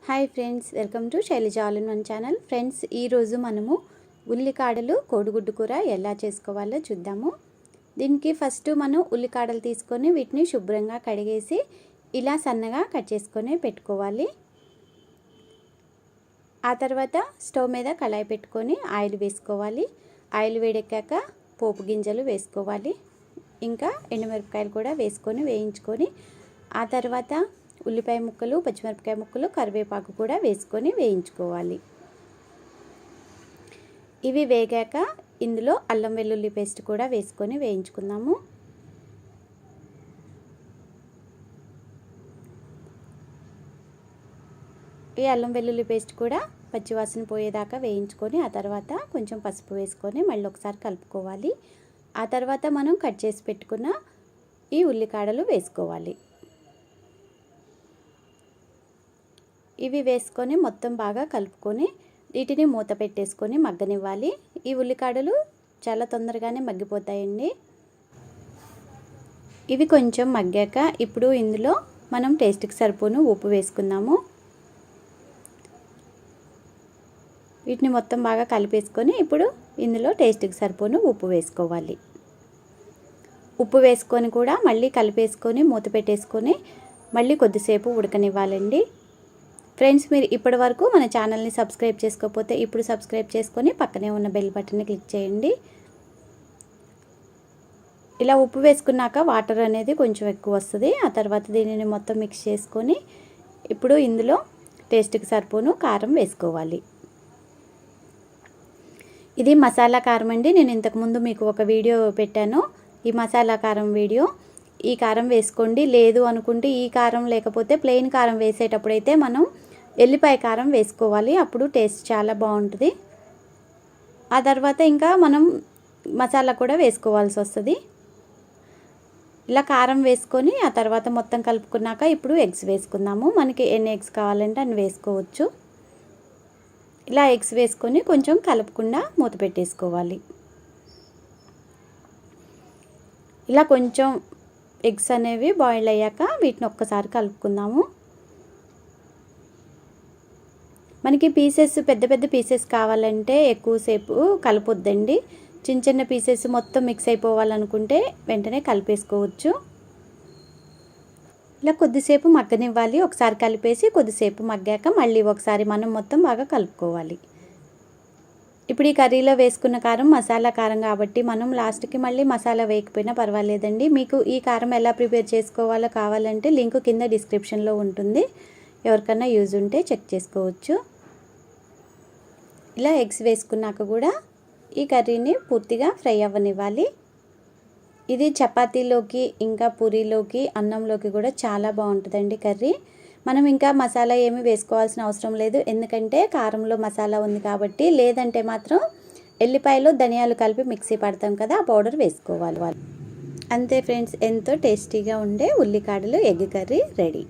Hi friends, welcome to Shailaja all in one channel. Friends, ఈరోజు మనము ఉల్లికాడలు కోడిగుడ్డు కూర ఎలా చేసుకోవాలో చూద్దాము. దీనికి ఫస్ట్ మనం ఉల్లికాడలు తీసుకొని వీటిని శుభ్రంగా కడిగేసి ఇలా సన్నగా కట్ చేసుకొని పెట్టుకోవాలి. ఆ తర్వాత స్టవ్ మీద కళాయి పెట్టుకొని ఆయిల్ వేసుకోవాలి. ఆయిల్ వేడెక్కాక పోపు గింజలు వేసుకోవాలి. ఇంకా ఎండుమిరపకాయలు కూడా వేసుకొని వేయించుకొని ఆ తర్వాత ఉల్లిపాయ ముక్కలు, పచ్చిమిరపకాయ ముక్కలు, కరివేపాకు కూడా వేసుకొని వేయించుకోవాలి. ఇవి వేగాక ఇందులో అల్లం వెల్లుల్లి పేస్ట్ కూడా వేసుకొని వేయించుకుందాము. ఈ అల్లం వెల్లుల్లి పేస్ట్ కూడా పచ్చివాసన పోయేదాకా వేయించుకొని ఆ తర్వాత కొంచెం పసుపు వేసుకొని మళ్ళీ ఒకసారి కలుపుకోవాలి. ఆ తర్వాత మనం కట్ చేసి పెట్టుకున్న ఈ ఉల్లికాడలు వేసుకోవాలి. ఇవి వేసుకొని మొత్తం బాగా కలుపుకొని వీటిని మూత పెట్టేసుకొని మగ్గనివ్వాలి. ఈ ఉల్లికాడలు చాలా తొందరగానే మగ్గిపోతాయండి. ఇవి కొంచెం మగ్గాక ఇప్పుడు ఇందులో మనం టేస్ట్కి సరిపోను ఉప్పు వేసుకుందాము. వీటిని మొత్తం బాగా కలిపేసుకొని ఇప్పుడు ఇందులో టేస్ట్కి సరిపోను ఉప్పు వేసుకోవాలి. ఉప్పు వేసుకొని కూడా మళ్ళీ కలిపేసుకొని మూత పెట్టేసుకొని మళ్ళీ కొద్దిసేపు ఉడకనివ్వాలండి. ఫ్రెండ్స్, మీరు ఇప్పటి వరకు మన ఛానల్ని సబ్స్క్రైబ్ చేసుకోకపోతే ఇప్పుడు సబ్స్క్రైబ్ చేసుకొని పక్కనే ఉన్న బెల్ బటన్ని క్లిక్ చేయండి. ఇలా ఉప్పు వేసుకున్నాక వాటర్ అనేది కొంచెం ఎక్కువ వస్తుంది. ఆ తర్వాత దీనిని మొత్తం మిక్స్ చేసుకొని ఇప్పుడు ఇందులో టేస్ట్కి సరిపోను కారం వేసుకోవాలి. ఇది మసాలా కారం అండి. నేను ఇంతకుముందు మీకు ఒక వీడియో పెట్టాను, ఈ మసాలా కారం వీడియో. ఈ కారం వేసుకోండి. లేదు అనుకుంటే ఈ కారం లేకపోతే ప్లెయిన్ కారం వేసేటప్పుడు అయితే మనం ఎల్లిపాయ కారం వేసుకోవాలి. అప్పుడు టేస్ట్ చాలా బాగుంటుంది. ఆ తర్వాత ఇంకా మనం మసాలా కూడా వేసుకోవాల్సి వస్తుంది. ఇలా కారం వేసుకొని ఆ తర్వాత మొత్తం కలుపుకున్నాక ఇప్పుడు ఎగ్స్ వేసుకుందాము. మనకి ఎన్ని ఎగ్స్ కావాలంటే అన్ని వేసుకోవచ్చు. ఇలా ఎగ్స్ వేసుకొని కొంచెం కలపకుండా మూత పెట్టేసుకోవాలి. ఇలా కొంచెం ఎగ్స్ అనేవి బాయిల్ అయ్యాక వీటిని ఒక్కసారి కలుపుకుందాము. మనకి పీసెస్ పెద్ద పెద్ద పీసెస్ కావాలంటే ఎక్కువసేపు కలపొద్దండి. చిన్న చిన్న పీసెస్ మొత్తం మిక్స్ అయిపోవాలనుకుంటే వెంటనే కలిపేసుకోవచ్చు. ఇలా కొద్దిసేపు మగ్గనివ్వాలి. ఒకసారి కలిపేసి కొద్దిసేపు మగ్గాక మళ్ళీ ఒకసారి మనం మొత్తం బాగా కలుపుకోవాలి. ఇప్పుడు ఈ కర్రీలో వేసుకున్న కారం మసాలా కారం కాబట్టి మనం లాస్ట్కి మళ్ళీ మసాలా వేయకపోయినా పర్వాలేదండి. మీకు ఈ కారం ఎలా ప్రిపేర్ చేసుకోవాలో కావాలంటే లింక్ కింద డిస్క్రిప్షన్లో ఉంటుంది. ఎవరికన్నా యూజ్ ఉంటే చెక్ చేసుకోవచ్చు. ఇలా ఎగ్స్ వేసుకున్నాక కూడా ఈ కర్రీని పూర్తిగా ఫ్రై అవ్వనివ్వాలి. ఇది చపాతీలోకి ఇంకా పూరీలోకి అన్నంలోకి కూడా చాలా బాగుంటుందండి కర్రీ. మనం ఇంకా మసాలా ఏమీ వేసుకోవాల్సిన అవసరం లేదు, ఎందుకంటే కారంలో మసాలా ఉంది కాబట్టి. లేదంటే మాత్రం ఎల్లిపాయలు ధనియాలు కలిపి మిక్సీ పడతాం కదా, ఆ పౌడర్ వేసుకోవాలి. అంతే ఫ్రెండ్స్, ఎంతో టేస్టీగా ఉండే ఉల్లికాడలు ఎగ్ కర్రీ రెడీ.